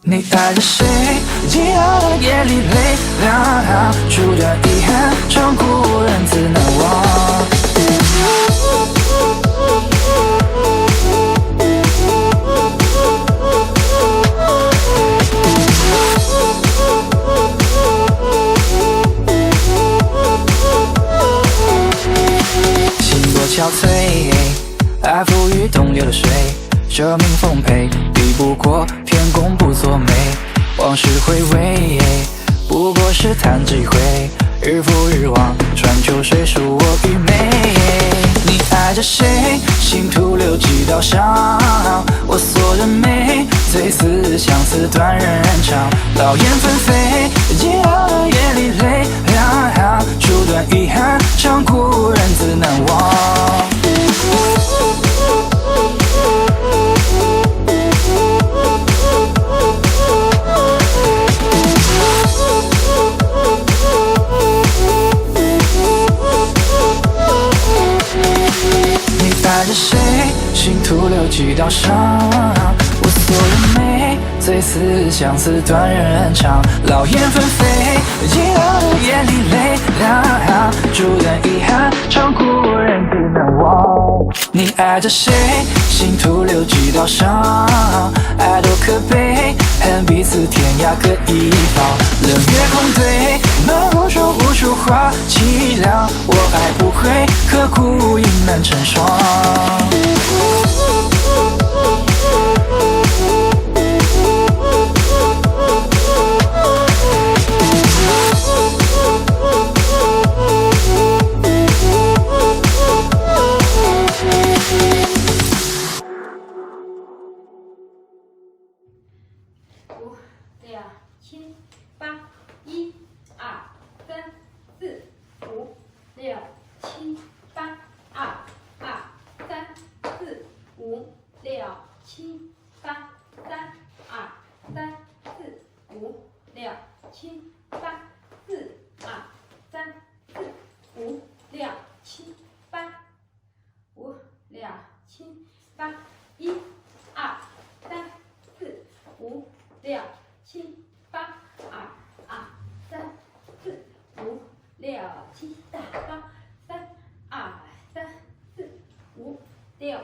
你爱着谁？寂寥的夜里泪两处断遗憾，长故人自难忘。心多憔悴，爱赋予东流的水，生命丰沛，抵不过天公不作美。往事回味，不过是弹指一挥，日复日往，穿秋水恕我愚昧。你爱着谁？心徒留几道伤，我锁着眉，最似相思断人肠。老燕纷飞，寂寥的夜里泪两处断遗憾，长故人自难忘。爱着谁？心徒留几道伤，我锁着眉，最似相思断人肠。老燕纷飞，寂寥的夜里泪两处断遗憾，长故人自难忘。你爱着谁？心徒留几道伤，爱多可悲，恨彼此天涯各一方。冷月空对，漫无说无处话凄凉，我爱不会，刻骨应难成双。五、六、七、八，一、二、三、四、五、六、七、八，二、三、四、五、六、七、八，三、二、三、四、五、六、七、八，四、二、三、四、五、六、七、八，五、六、七、八，一、二、三、四、五、六、七、八，二、三、四、五、六、七、八，三、二、三、四、五、六。